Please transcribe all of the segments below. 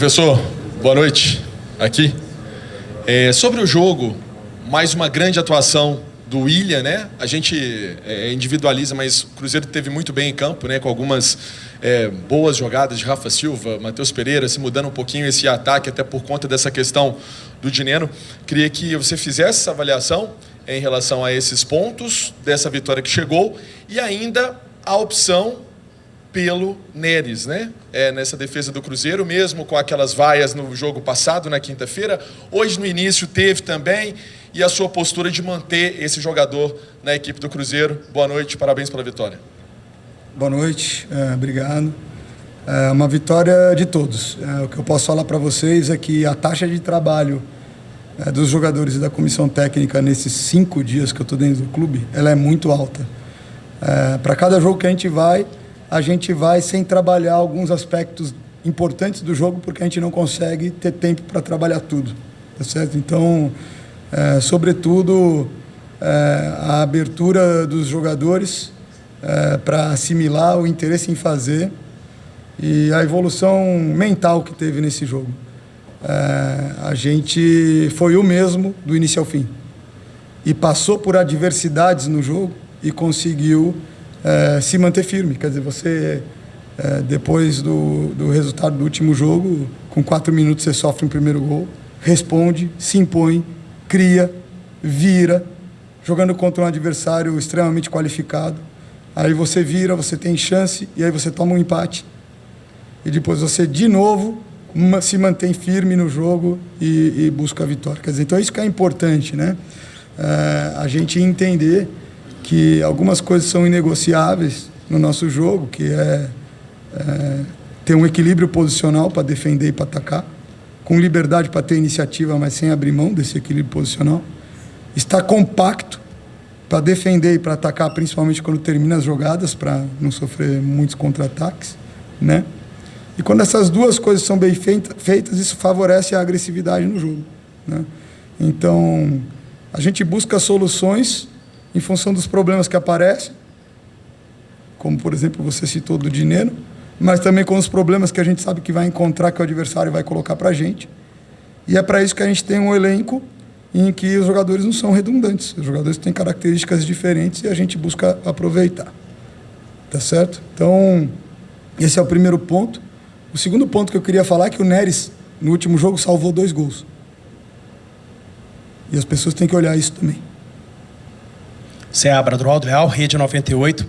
Professor, boa noite. Aqui. Sobre o jogo, mais uma grande atuação do William, né? A gente individualiza, mas o Cruzeiro teve muito bem em campo, né? Com algumas boas jogadas de Rafa Silva, Matheus Pereira, se mudando um pouquinho esse ataque, até por conta dessa questão do Dineno. Queria que você fizesse essa avaliação em relação a esses pontos dessa vitória que chegou e ainda a opção pelo Neres, né? Nessa defesa do Cruzeiro, mesmo com aquelas vaias no jogo passado, na quinta-feira. Hoje, no início, teve também. E a sua postura de manter esse jogador na equipe do Cruzeiro. Boa noite, parabéns pela vitória. Boa noite, obrigado. É uma vitória de todos. O que eu posso falar para vocês é que a taxa de trabalho dos jogadores e da comissão técnica nesses 5 dias que eu estou dentro do clube, ela é muito alta. Para cada jogo que a gente vai sem trabalhar alguns aspectos importantes do jogo, porque a gente não consegue ter tempo para trabalhar tudo, tá certo? Então, sobretudo, a abertura dos jogadores para assimilar o interesse em fazer e a evolução mental que teve nesse jogo. A gente foi o mesmo do início ao fim e passou por adversidades no jogo e conseguiu se manter firme. Quer dizer, você, depois do resultado do último jogo, com 4 minutos você sofre um primeiro gol, responde, se impõe, cria, vira, jogando contra um adversário extremamente qualificado. Aí você vira, você tem chance, e aí você toma um empate. E depois você, de novo, se mantém firme no jogo e busca a vitória. Quer dizer, então isso que é importante, né? A gente entender que algumas coisas são inegociáveis no nosso jogo, que ter um equilíbrio posicional para defender e para atacar, com liberdade para ter iniciativa, mas sem abrir mão desse equilíbrio posicional, estar compacto para defender e para atacar, principalmente quando termina as jogadas, para não sofrer muitos contra-ataques, né? E quando essas duas coisas são bem feitas, isso favorece a agressividade no jogo, né? Então, a gente busca soluções em função dos problemas que aparecem, como, por exemplo, você citou do Dineno, mas também com os problemas que a gente sabe que vai encontrar, que o adversário vai colocar para a gente. E é para isso que a gente tem um elenco em que os jogadores não são redundantes. Os jogadores têm características diferentes e a gente busca aproveitar. Tá certo? Então, esse é o primeiro ponto. O segundo ponto que eu queria falar é que o Neres, no último jogo, salvou 2 gols. E as pessoas têm que olhar isso também. Seabra, Droaldo Leal, Rede 98.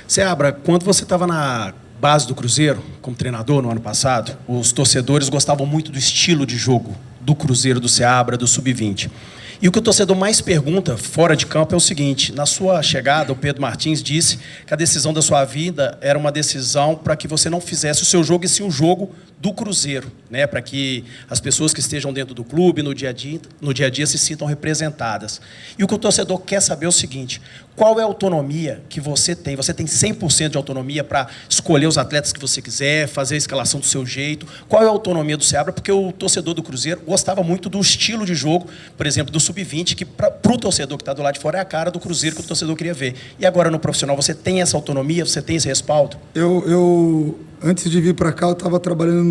Seabra, quando você estava na base do Cruzeiro, como treinador no ano passado, os torcedores gostavam muito do estilo de jogo do Cruzeiro, do Seabra, do Sub-20. E o que o torcedor mais pergunta fora de campo é o seguinte: na sua chegada, o Pedro Martins disse que a decisão da sua vida era uma decisão para que você não fizesse o seu jogo, e sim o jogo do Cruzeiro, né? Para que as pessoas que estejam dentro do clube, no dia a dia se sintam representadas. E o que o torcedor quer saber é o seguinte: qual é a autonomia que você tem? Você tem 100% de autonomia para escolher os atletas que você quiser, fazer a escalação do seu jeito? Qual é a autonomia do Seabra? Porque o torcedor do Cruzeiro gostava muito do estilo de jogo, por exemplo, do Sub-20, que para o torcedor que está do lado de fora é a cara do Cruzeiro que o torcedor queria ver. E agora no profissional, você tem essa autonomia? Você tem esse respaldo? Antes de vir para cá, eu estava trabalhando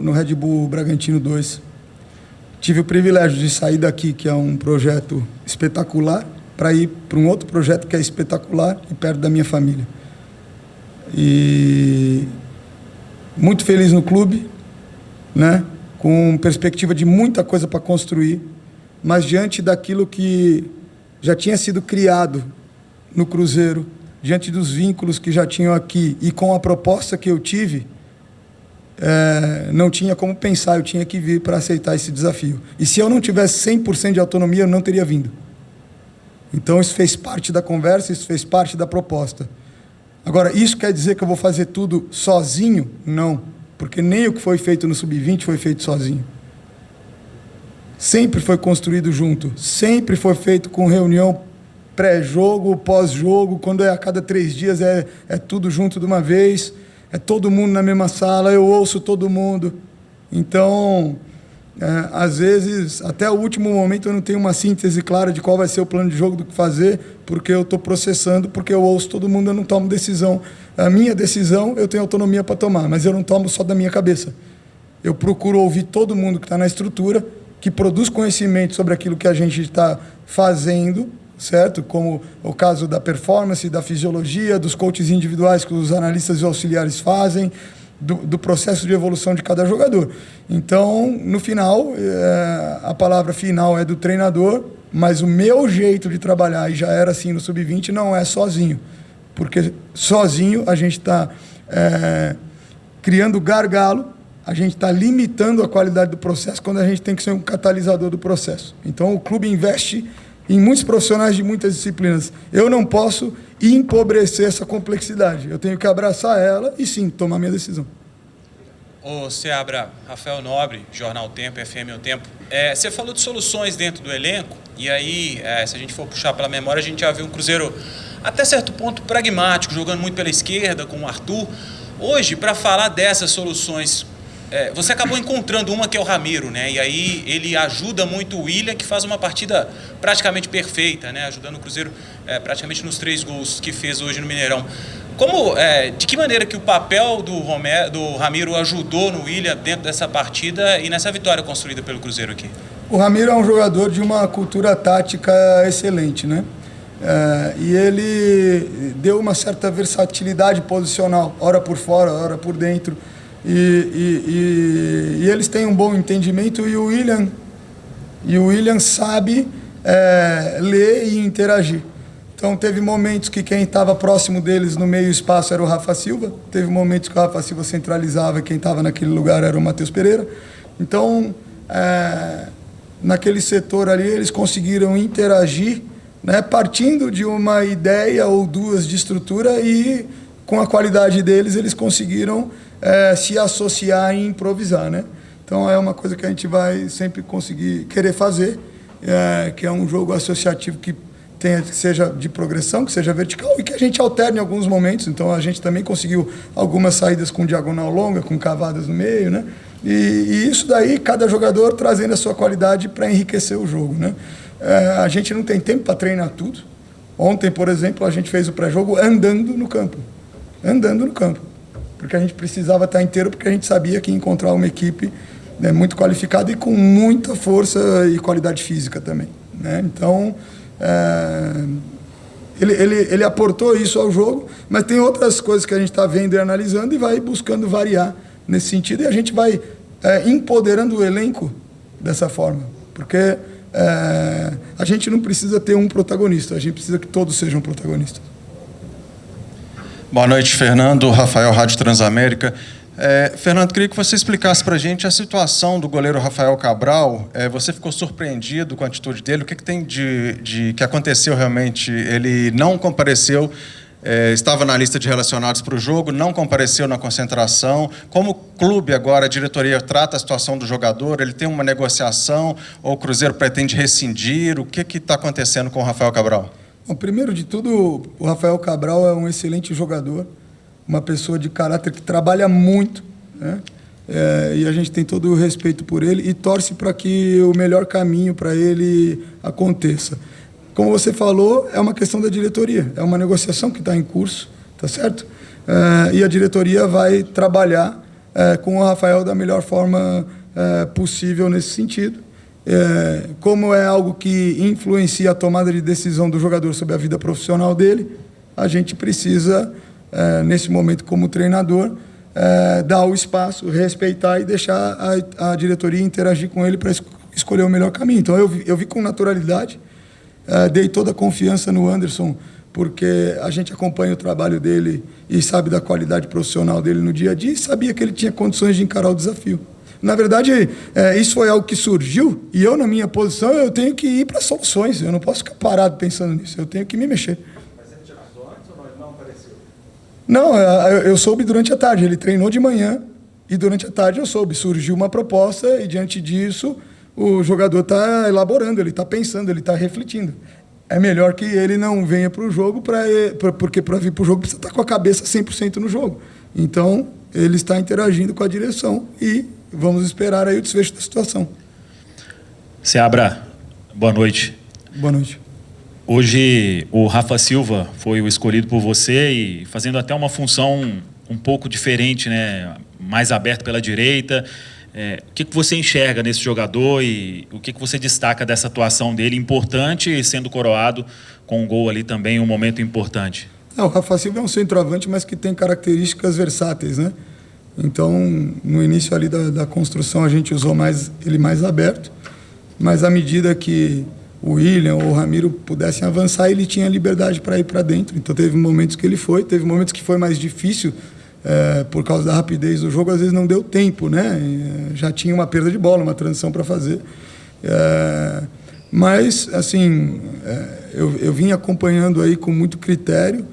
no Red Bull Bragantino 2. Tive o privilégio de sair daqui, que é um projeto espetacular, para ir para um outro projeto que é espetacular e perto da minha família. E muito feliz no clube, né? Com perspectiva de muita coisa para construir, mas diante daquilo que já tinha sido criado no Cruzeiro, diante dos vínculos que já tinham aqui e com a proposta que eu tive, não tinha como pensar, eu tinha que vir para aceitar esse desafio. E se eu não tivesse 100% de autonomia, eu não teria vindo. Então isso fez parte da conversa, isso fez parte da proposta. Agora, isso quer dizer que eu vou fazer tudo sozinho? Não, porque nem o que foi feito no Sub-20 foi feito sozinho. Sempre foi construído junto, sempre foi feito com reunião pré-jogo, pós-jogo, quando é a cada 3 dias é tudo junto de uma vez, é todo mundo na mesma sala, eu ouço todo mundo. Então, às vezes, até o último momento eu não tenho uma síntese clara de qual vai ser o plano de jogo, do que fazer, porque eu estou processando, porque eu ouço todo mundo, eu não tomo decisão. A minha decisão eu tenho autonomia para tomar, mas eu não tomo só da minha cabeça. eu procuro ouvir todo mundo que está na estrutura, que produz conhecimento sobre aquilo que a gente está fazendo, certo? Como o caso da performance, da fisiologia, dos coaches individuais que os analistas e auxiliares fazem, do processo de evolução de cada jogador. Então, no final, a palavra final é do treinador, mas o meu jeito de trabalhar, e já era assim no Sub-20, não é sozinho. Porque sozinho a gente está criando gargalo, a gente está limitando a qualidade do processo quando a gente tem que ser um catalisador do processo. Então, o clube investe em muitos profissionais de muitas disciplinas. Eu não posso empobrecer essa complexidade. Eu tenho que abraçar ela e, sim, tomar minha decisão. Ô, Seabra, Rafael Nobre, Jornal O Tempo, FM O Tempo. Você falou de soluções dentro do elenco, e aí, se a gente for puxar pela memória, a gente já viu um Cruzeiro, até certo ponto, pragmático, jogando muito pela esquerda, com o Arthur. Hoje, para falar dessas soluções, você acabou encontrando uma que é o Ramiro, né? E aí ele ajuda muito o William, que faz uma partida praticamente perfeita, né? Ajudando o Cruzeiro praticamente nos 3 gols que fez hoje no Mineirão. De que maneira que o papel do Ramiro ajudou no William dentro dessa partida e nessa vitória construída pelo Cruzeiro aqui? O Ramiro é um jogador de uma cultura tática excelente, né? E ele deu uma certa versatilidade posicional, ora por fora, ora por dentro. E eles têm um bom entendimento e o William sabe ler e interagir. Então teve momentos que quem estava próximo deles no meio espaço era o Rafa Silva, teve momentos que o Rafa Silva centralizava e quem estava naquele lugar era o Matheus Pereira. Então naquele setor ali eles conseguiram interagir, né, partindo de uma ideia ou duas de estrutura, e com a qualidade deles eles conseguiram se associar e improvisar, né? Então é uma coisa que a gente vai sempre conseguir querer fazer, que é um jogo associativo que seja de progressão, que seja vertical e que a gente alterne em alguns momentos. Então a gente também conseguiu algumas saídas com diagonal longa, com cavadas no meio, né? E isso daí, cada jogador trazendo a sua qualidade para enriquecer o jogo, né? A gente não tem tempo para treinar tudo. Ontem, por exemplo, a gente fez o pré-jogo andando no campo, porque a gente precisava estar inteiro, porque a gente sabia que ia encontrar uma equipe, né, muito qualificada e com muita força e qualidade física também, né? Então, ele aportou isso ao jogo, mas tem outras coisas que a gente está vendo e analisando e vai buscando variar nesse sentido, e a gente vai empoderando o elenco dessa forma, porque a gente não precisa ter um protagonista, a gente precisa que todos sejam protagonistas. Boa noite, Fernando. Rafael, Rádio Transamérica. Fernando, queria que você explicasse para a gente a situação do goleiro Rafael Cabral. Você ficou surpreendido com a atitude dele? O que tem que aconteceu realmente? Ele não compareceu, estava na lista de relacionados para o jogo, não compareceu na concentração. Como o clube agora, a diretoria trata a situação do jogador? Ele tem uma negociação ou o Cruzeiro pretende rescindir? O que está acontecendo com o Rafael Cabral? Bom, primeiro de tudo, o Rafael Cabral é um excelente jogador, uma pessoa de caráter que trabalha muito, né? E a gente tem todo o respeito por ele e torce para que o melhor caminho para ele aconteça. Como você falou, é uma questão da diretoria, é uma negociação que está em curso, tá certo? E a diretoria vai trabalhar com o Rafael da melhor forma possível nesse sentido. Como é algo que influencia a tomada de decisão do jogador sobre a vida profissional dele, a gente precisa, nesse momento como treinador, dar o espaço, respeitar e deixar a diretoria interagir com ele para escolher o melhor caminho. Então eu vi com naturalidade, dei toda a confiança no Anderson, porque a gente acompanha o trabalho dele e sabe da qualidade profissional dele no dia a dia e sabia que ele tinha condições de encarar o desafio. Na verdade, isso foi algo que surgiu e eu, na minha posição, eu tenho que ir para soluções. Eu não posso ficar parado pensando nisso, eu tenho que me mexer. Mas ele te avisou antes ou não apareceu? Não, eu soube durante a tarde. Ele treinou de manhã e durante a tarde eu soube. Surgiu uma proposta e, diante disso, o jogador está elaborando, ele está pensando, ele está refletindo. É melhor que ele não venha para o jogo, porque para vir para o jogo precisa estar com a cabeça 100% no jogo. Então, ele está interagindo com a direção e vamos esperar aí o desfecho da situação. Seabra, boa noite. Boa noite. Hoje o Rafa Silva foi o escolhido por você e fazendo até uma função um pouco diferente, né? Mais aberto pela direita. O que você enxerga nesse jogador e o que você destaca dessa atuação dele, importante e sendo coroado com um gol ali também, um momento importante? O Rafa Silva é um centroavante, mas que tem características versáteis, né? Então, no início ali da construção, a gente usou ele mais aberto, mas à medida que o William ou o Ramiro pudessem avançar, ele tinha liberdade para ir para dentro. Então, teve momentos que ele foi, teve momentos que foi mais difícil, por causa da rapidez do jogo, às vezes não deu tempo, né? Já tinha uma perda de bola, uma transição para fazer. Mas, assim, eu vim acompanhando aí com muito critério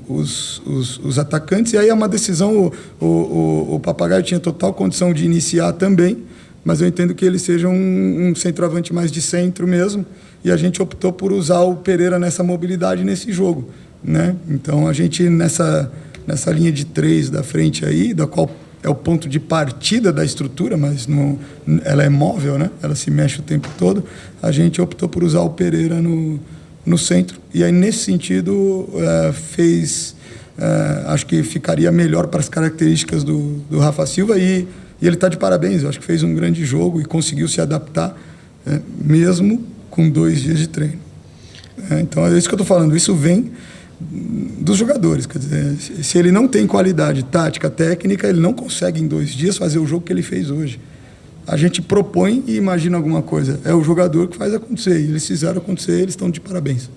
os atacantes, e aí é uma decisão, o Papagaio tinha total condição de iniciar também, mas eu entendo que ele seja um centroavante mais de centro mesmo, e a gente optou por usar o Pereira nessa mobilidade nesse jogo, né? Então a gente nessa linha de 3 da frente aí, da qual é o ponto de partida da estrutura, mas não, ela é móvel, né? Ela se mexe o tempo todo, a gente optou por usar o Pereira no centro, e aí nesse sentido acho que ficaria melhor para as características do Rafa Silva, e ele está de parabéns. Eu acho que fez um grande jogo e conseguiu se adaptar, mesmo com 2 dias de treino. Então é isso que eu estou falando, isso vem dos jogadores, quer dizer, se ele não tem qualidade tática, técnica, ele não consegue em 2 dias fazer o jogo que ele fez hoje. A gente propõe e imagina alguma coisa. É o jogador que faz acontecer. E eles fizeram acontecer, eles estão de parabéns.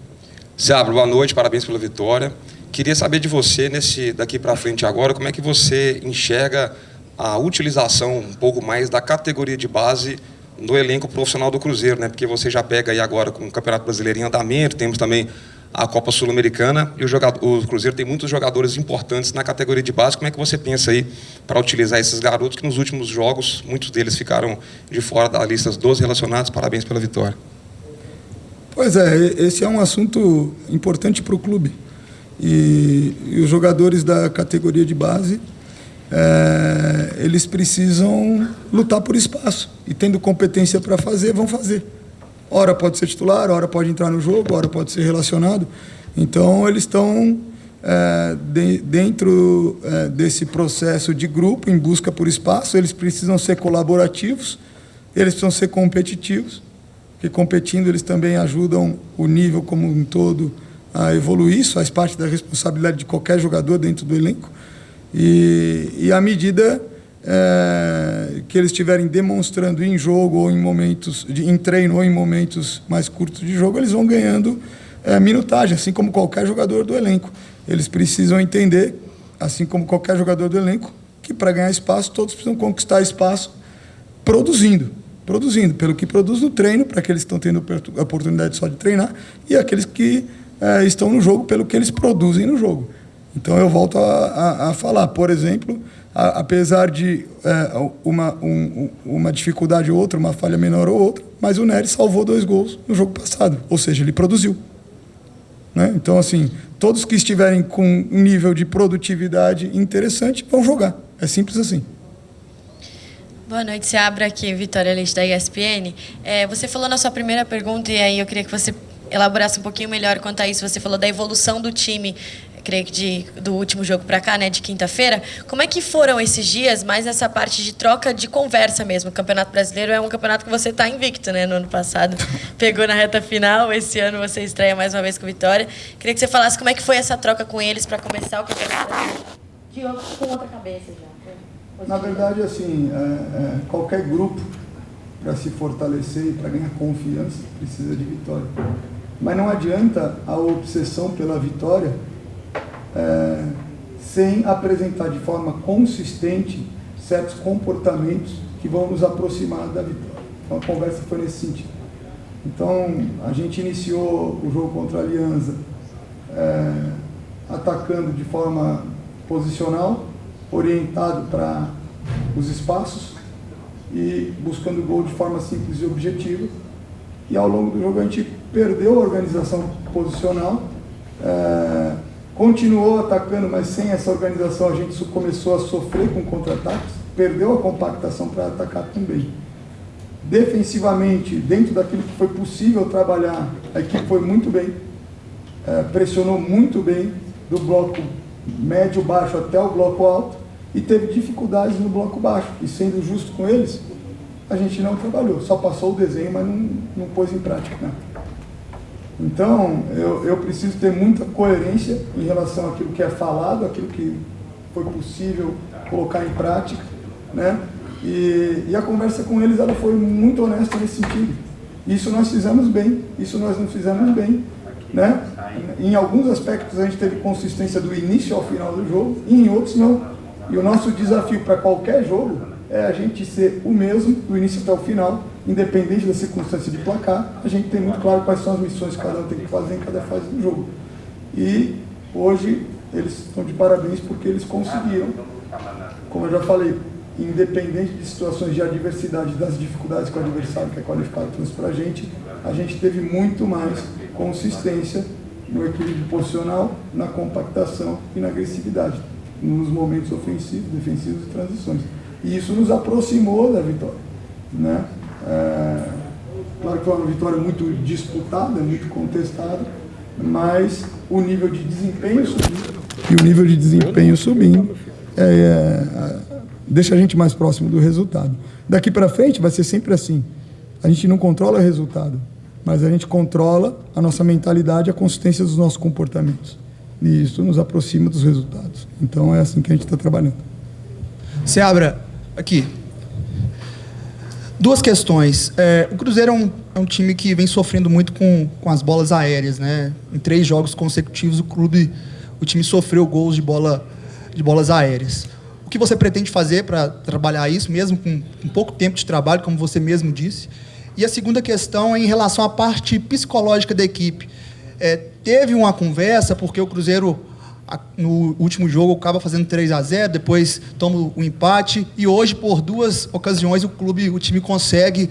Seabra, boa noite, parabéns pela vitória. Queria saber de você, daqui para frente agora, como é que você enxerga a utilização um pouco mais da categoria de base no elenco profissional do Cruzeiro, né? Porque você já pega aí agora com o Campeonato Brasileiro em andamento, temos também a Copa Sul-Americana, e o Cruzeiro tem muitos jogadores importantes na categoria de base. Como é que você pensa aí para utilizar esses garotos que nos últimos jogos, muitos deles ficaram de fora da lista dos relacionados? Parabéns pela vitória. Pois é, esse é um assunto importante para o clube. E os jogadores da categoria de base, eles precisam lutar por espaço. E tendo competência para fazer, vão fazer. Ora pode ser titular, ora pode entrar no jogo, ora pode ser relacionado. Então, eles estão dentro desse processo de grupo, em busca por espaço. Eles precisam ser colaborativos, eles precisam ser competitivos, porque competindo eles também ajudam o nível como um todo a evoluir. Isso faz parte da responsabilidade de qualquer jogador dentro do elenco. E à medida que eles estiverem demonstrando em jogo ou em momentos em treino ou em momentos mais curtos de jogo, eles vão ganhando minutagem, assim como qualquer jogador do elenco. Eles precisam entender, assim como qualquer jogador do elenco, que para ganhar espaço todos precisam conquistar espaço produzindo pelo que produz no treino, para aqueles que estão tendo a oportunidade só de treinar, e aqueles que estão no jogo pelo que eles produzem no jogo. Então eu volto a falar, por exemplo, apesar de uma dificuldade ou outra, uma falha menor ou outra, mas o Nery salvou 2 gols no jogo passado, ou seja, ele produziu. Né? Então, assim, todos que estiverem com um nível de produtividade interessante vão jogar. É simples assim. Boa noite, Seabra, aqui, Vitória Leite, da ESPN. Você falou na sua primeira pergunta, e aí eu queria que você elaborasse um pouquinho melhor quanto a isso. Você falou da evolução do time, creio que do último jogo para cá, né, de quinta-feira. Como é que foram esses dias, mais essa parte de troca de conversa mesmo? O Campeonato Brasileiro é um campeonato que você está invicto, né? No ano passado pegou na reta final, esse ano você estreia mais uma vez com vitória. Queria que você falasse como é que foi essa troca com eles para começar o Campeonato Brasileiro com outra cabeça já. Na verdade, assim, qualquer grupo, para se fortalecer e para ganhar confiança, precisa de vitória. Mas não adianta a obsessão pela vitória sem apresentar de forma consistente certos comportamentos que vão nos aproximar da vitória. Então a conversa foi nesse sentido. Então a gente iniciou o jogo contra a Alianza atacando de forma posicional, orientado para os espaços e buscando gol de forma simples e objetiva. E ao longo do jogo a gente perdeu a organização posicional, continuou atacando, mas sem essa organização a gente começou a sofrer com contra-ataques, perdeu a compactação para atacar também. Defensivamente, dentro daquilo que foi possível trabalhar, a equipe foi muito bem, pressionou muito bem, do bloco médio-baixo até o bloco alto, e teve dificuldades no bloco baixo. E sendo justo com eles, a gente não trabalhou, só passou o desenho, mas não pôs em prática, né? Então, eu preciso ter muita coerência em relação àquilo que é falado, àquilo que foi possível colocar em prática, né? E a conversa com eles, ela foi muito honesta nesse sentido. Isso nós fizemos bem, isso nós não fizemos bem, né? Em alguns aspectos a gente teve consistência do início ao final do jogo, e em outros não. E o nosso desafio para qualquer jogo é a gente ser o mesmo, do início até o final, independente da circunstância de placar. A gente tem muito claro quais são as missões que cada um tem que fazer em cada fase do jogo. E hoje eles estão de parabéns porque eles conseguiram, como eu já falei, independente de situações de adversidade, das dificuldades que o adversário que é qualificado trouxe para a gente teve muito mais consistência no equilíbrio posicional, na compactação e na agressividade, nos momentos ofensivos, defensivos e transições. E isso nos aproximou da vitória, né? Claro que foi uma vitória muito disputada, muito contestada, mas o nível de desempenho subindo, e o nível de desempenho subindo deixa a gente mais próximo do resultado. Daqui para frente vai ser sempre assim. A gente não controla o resultado, mas a gente controla a nossa mentalidade, a consistência dos nossos comportamentos. E isso nos aproxima dos resultados. Então é assim que a gente está trabalhando. Seabra, aqui. Duas questões. O Cruzeiro é um time que vem sofrendo muito com as bolas aéreas, né? Em 3 jogos consecutivos o time sofreu gols de bolas aéreas. O que você pretende fazer para trabalhar isso, mesmo com pouco tempo de trabalho, como você mesmo disse? E a segunda questão é em relação à parte psicológica da equipe. Teve uma conversa, porque o Cruzeiro, no último jogo, acaba fazendo 3-0, depois toma o empate, e hoje, por 2 ocasiões, o time consegue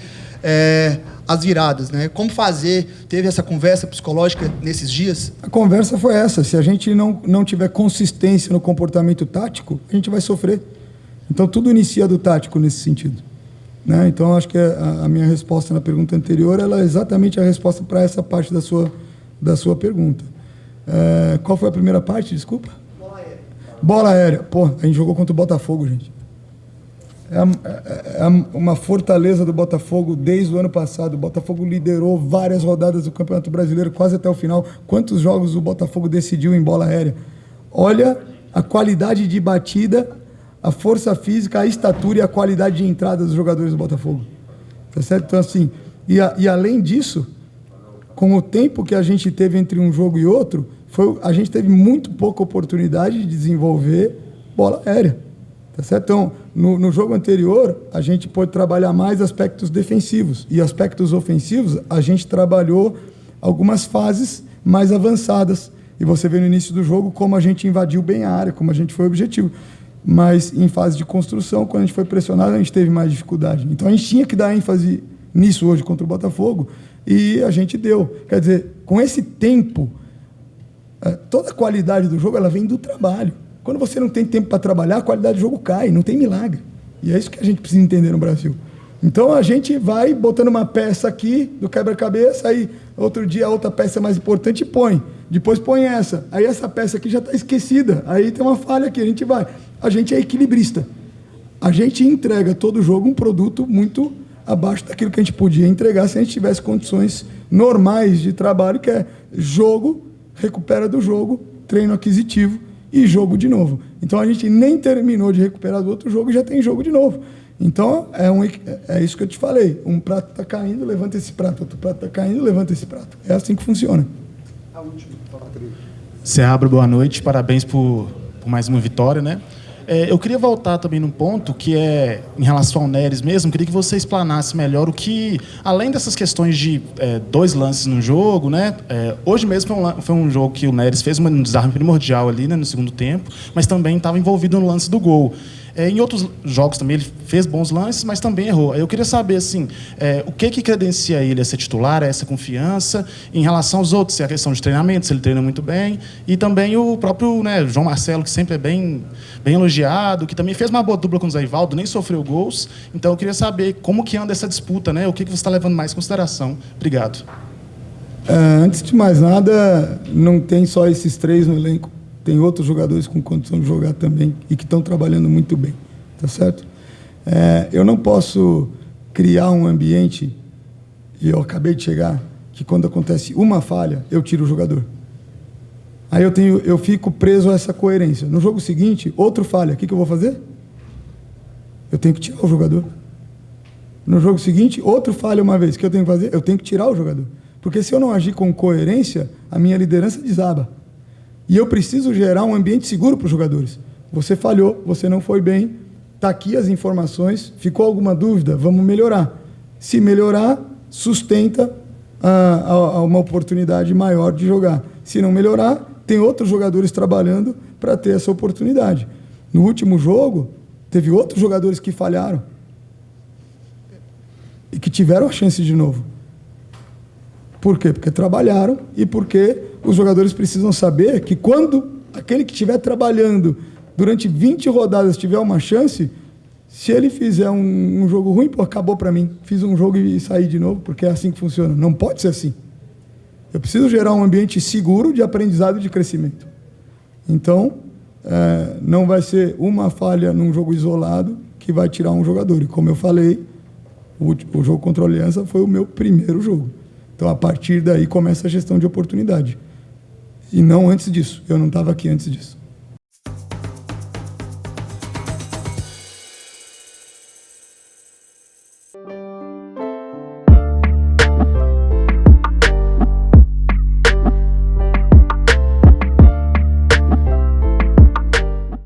as viradas, né? Como fazer? Teve essa conversa psicológica nesses dias? A conversa foi essa. Se a gente não tiver consistência no comportamento tático, a gente vai sofrer. Então, tudo inicia do tático nesse sentido, né? Então, acho que a minha resposta na pergunta anterior, ela é exatamente a resposta para essa parte da sua pergunta. Qual foi a primeira parte? Desculpa. Bola aérea. Bola aérea. Pô, a gente jogou contra o Botafogo, gente. É uma fortaleza do Botafogo desde o ano passado. O Botafogo liderou várias rodadas do Campeonato Brasileiro, quase até o final. Quantos jogos o Botafogo decidiu em bola aérea? Olha a qualidade de batida, a força física, a estatura e a qualidade de entrada dos jogadores do Botafogo. Tá certo? Então, assim, e além disso, com o tempo que a gente teve entre um jogo e outro, a gente teve muito pouca oportunidade de desenvolver bola aérea. Tá certo? Então, no jogo anterior, a gente pôde trabalhar mais aspectos defensivos. E aspectos ofensivos, a gente trabalhou algumas fases mais avançadas. E você vê no início do jogo como a gente invadiu bem a área, como a gente foi objetivo. Mas em fase de construção, quando a gente foi pressionado, a gente teve mais dificuldade. Então, a gente tinha que dar ênfase nisso hoje contra o Botafogo. E a gente deu. Quer dizer, com esse tempo, toda a qualidade do jogo ela vem do trabalho. Quando você não tem tempo para trabalhar, a qualidade do jogo cai, não tem milagre. E é isso que a gente precisa entender no Brasil. Então a gente vai botando uma peça aqui do quebra-cabeça, aí outro dia a outra peça mais importante põe. Depois põe essa. Aí essa peça aqui já está esquecida. Aí tem uma falha aqui, a gente vai. A gente é equilibrista. A gente entrega todo jogo um produto muito abaixo daquilo que a gente podia entregar se a gente tivesse condições normais de trabalho, que é jogo, recupera do jogo, treino aquisitivo, e jogo de novo. Então a gente nem terminou de recuperar do outro jogo e já tem jogo de novo. Então é isso que eu te falei. Um prato está caindo, levanta esse prato. Outro prato está caindo, levanta esse prato. É assim que funciona. A última. Seabra, boa noite. Parabéns por mais uma vitória, né? Eu queria voltar também num ponto que é em relação ao Neres mesmo. Queria que você explanasse melhor o que, além dessas questões de 2 lances no jogo, né? Hoje mesmo foi um jogo que o Neres fez um desarme primordial ali, né, no segundo tempo, mas também estava envolvido no lance do gol. Em outros jogos também ele fez bons lances, mas também errou. Eu queria saber assim, o que credencia ele a ser titular, essa confiança, em relação aos outros, se é a questão de treinamento, se ele treina muito bem, e também o próprio, né, João Marcelo, que sempre é bem elogiado, que também fez uma boa dupla com o Zé Ivaldo, nem sofreu gols. Então eu queria saber como que anda essa disputa, né? O que você está levando mais em consideração. Obrigado. Antes de mais nada, não tem só esses 3 no elenco. tem outros jogadores com condição de jogar também e que estão trabalhando muito bem, tá certo? Eu não posso criar um ambiente, e eu acabei de chegar, que quando acontece uma falha, eu tiro o jogador. Aí eu fico preso a essa coerência. No jogo seguinte, outro falha, o que eu vou fazer? Eu tenho que tirar o jogador. No jogo seguinte, outro falha uma vez, o que eu tenho que fazer? Eu tenho que tirar o jogador. Porque se eu não agir com coerência, a minha liderança desaba. E eu preciso gerar um ambiente seguro para os jogadores. Você falhou, você não foi bem, está aqui as informações, ficou alguma dúvida? Vamos melhorar. Se melhorar, sustenta uma oportunidade maior de jogar. Se não melhorar, tem outros jogadores trabalhando para ter essa oportunidade. No último jogo, teve outros jogadores que falharam e que tiveram a chance de novo. Por quê? Porque trabalharam e porque os jogadores precisam saber que quando aquele que estiver trabalhando durante 20 rodadas tiver uma chance, se ele fizer um jogo ruim, pô, acabou para mim. Fiz um jogo e saí de novo, porque é assim que funciona. Não pode ser assim. Eu preciso gerar um ambiente seguro de aprendizado e de crescimento. Então, não vai ser uma falha num jogo isolado que vai tirar um jogador. E como eu falei, o jogo contra a Aliança foi o meu primeiro jogo. Então, a partir daí, começa a gestão de oportunidade. E não antes disso. Eu não estava aqui antes disso.